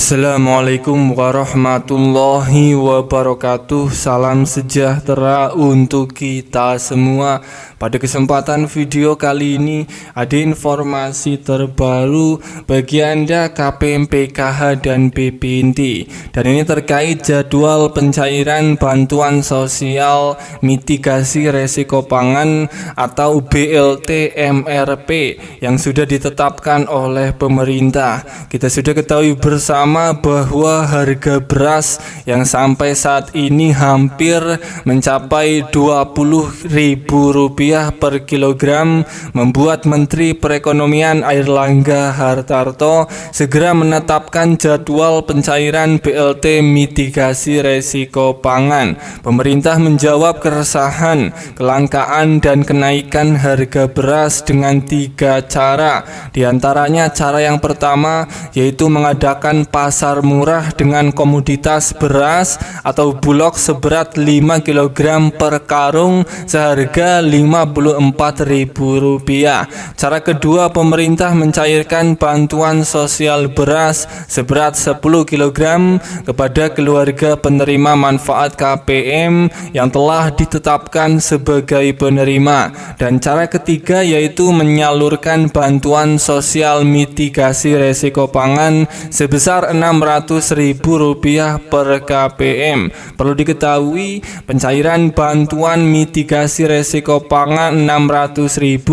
Assalamualaikum warahmatullahi wabarakatuh. Salam sejahtera untuk kita semua. Pada kesempatan video kali ini ada informasi terbaru bagi Anda KPM PKH dan BPNT. Dan ini terkait jadwal pencairan bantuan sosial mitigasi resiko pangan atau BLT MRP yang sudah ditetapkan oleh pemerintah. Kita sudah ketahui bersama bahwa harga beras yang sampai saat ini hampir mencapai Rp20.000 per kilogram membuat Menteri Perekonomian Airlangga Hartarto segera menetapkan jadwal pencairan BLT mitigasi resiko pangan. Pemerintah menjawab keresahan, kelangkaan dan kenaikan harga beras dengan 3 cara. Di antaranya cara yang pertama yaitu mengadakan pasar murah dengan komoditas beras atau bulog seberat 5 kg per karung seharga Rp54.000. Cara kedua, pemerintah mencairkan bantuan sosial beras seberat 10 kg kepada keluarga penerima manfaat KPM yang telah ditetapkan sebagai penerima. Dan cara ketiga yaitu menyalurkan bantuan sosial mitigasi resiko pangan sebesar Rp600.000 per KPM. Perlu diketahui, pencairan bantuan mitigasi resiko pangan Rp600.000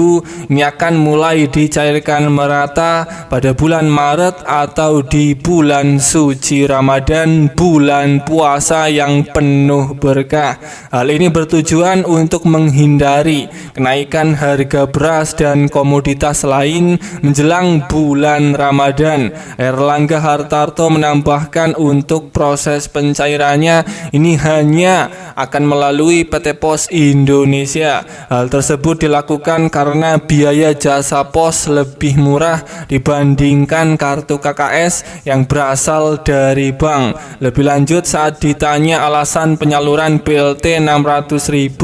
ini akan mulai dicairkan merata pada bulan Maret atau di bulan suci Ramadan, bulan puasa yang penuh berkah. Hal ini bertujuan untuk menghindari kenaikan harga beras dan komoditas lain menjelang bulan Ramadan. Airlangga Hartarto menambahkan untuk proses pencairannya ini hanya akan melalui PT Pos Indonesia. Hal tersebut dilakukan karena biaya jasa pos lebih murah dibandingkan kartu KKS yang berasal dari bank. Lebih lanjut, saat ditanya alasan penyaluran BLT Rp600.000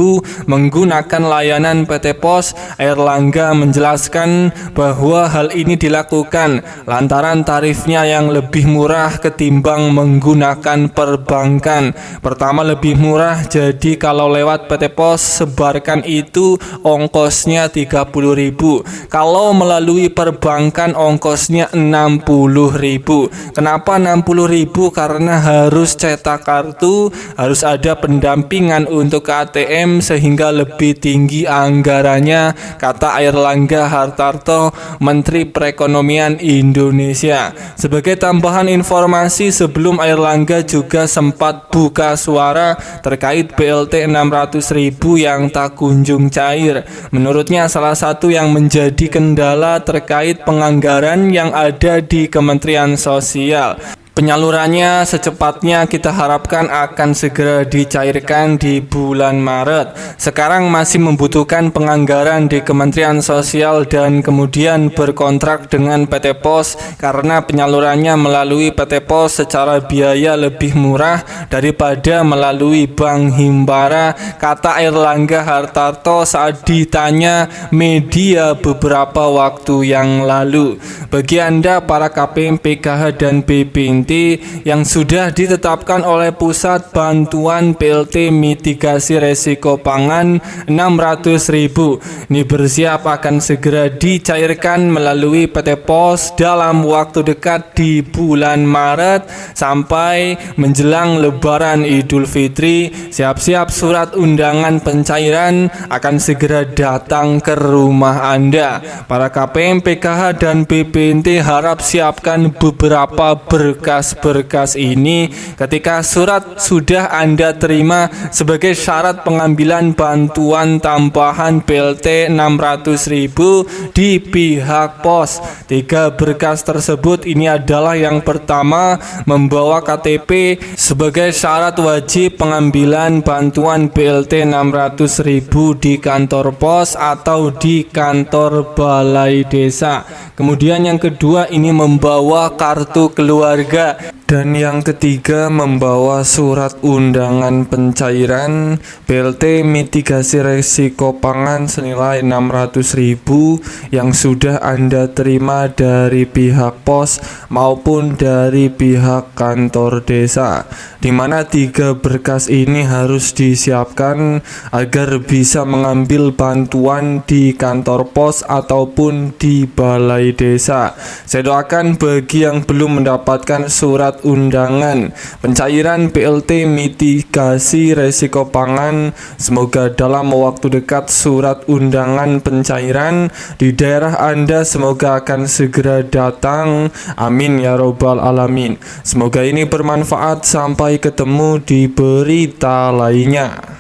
menggunakan layanan PT Pos, Airlangga menjelaskan bahwa hal ini dilakukan lantaran tarifnya yang lebih murah ketimbang menggunakan perbankan. Pertama, lebih murah, jadi kalau lewat PT Pos sebarkan itu ongkosnya Rp30.000. Kalau melalui perbankan ongkosnya Rp60.000. Kenapa Rp60.000? Karena harus cetak kartu, harus ada pendampingan untuk ATM sehingga lebih tinggi anggarannya, kata Airlangga Hartarto, Menteri Perekonomian Indonesia. Sebagai tambahan informasi, sebelum Airlangga juga sempat buka suara terkait BLT Rp600.000 yang tak kunjung cair. Menurutnya salah satu yang menjadi kendala terkait penganggaran yang ada di Kementerian Sosial. Penyalurannya secepatnya kita harapkan akan segera dicairkan di bulan Maret. Sekarang masih membutuhkan penganggaran di Kementerian Sosial dan kemudian berkontrak dengan PT Pos karena penyalurannya melalui PT Pos secara biaya lebih murah daripada melalui Bank Himbara, kata Airlangga Hartarto saat ditanya media beberapa waktu yang lalu. Bagi Anda para KPM PKH dan BPNT yang sudah ditetapkan oleh pusat bantuan BLT mitigasi resiko pangan Rp600.000 ini bersiap akan segera dicairkan melalui PT Pos dalam waktu dekat di bulan Maret sampai menjelang Lebaran Idul Fitri. Siap-siap surat undangan pencairan akan segera datang ke rumah Anda. Para KPM PKH dan BPNT harap siapkan beberapa berkas ini ketika surat sudah Anda terima sebagai syarat pengambilan bantuan tambahan BLT Rp600.000 di pihak pos. 3 berkas tersebut ini adalah yang pertama, membawa KTP sebagai syarat wajib pengambilan bantuan BLT Rp600.000 di kantor pos atau di kantor balai desa. Kemudian yang kedua ini membawa kartu keluarga. Dan yang ketiga, membawa surat undangan pencairan BLT mitigasi resiko pangan senilai 600.000 yang sudah Anda terima dari pihak pos maupun dari pihak kantor desa, di mana 3 berkas ini harus disiapkan agar bisa mengambil bantuan di kantor pos ataupun di balai desa. Saya doakan bagi yang belum mendapatkan surat undangan pencairan BLT mitigasi resiko pangan, semoga dalam waktu dekat surat undangan pencairan di daerah Anda semoga akan segera datang. Amin ya robbal alamin. Semoga ini bermanfaat. Sampai ketemu di berita lainnya.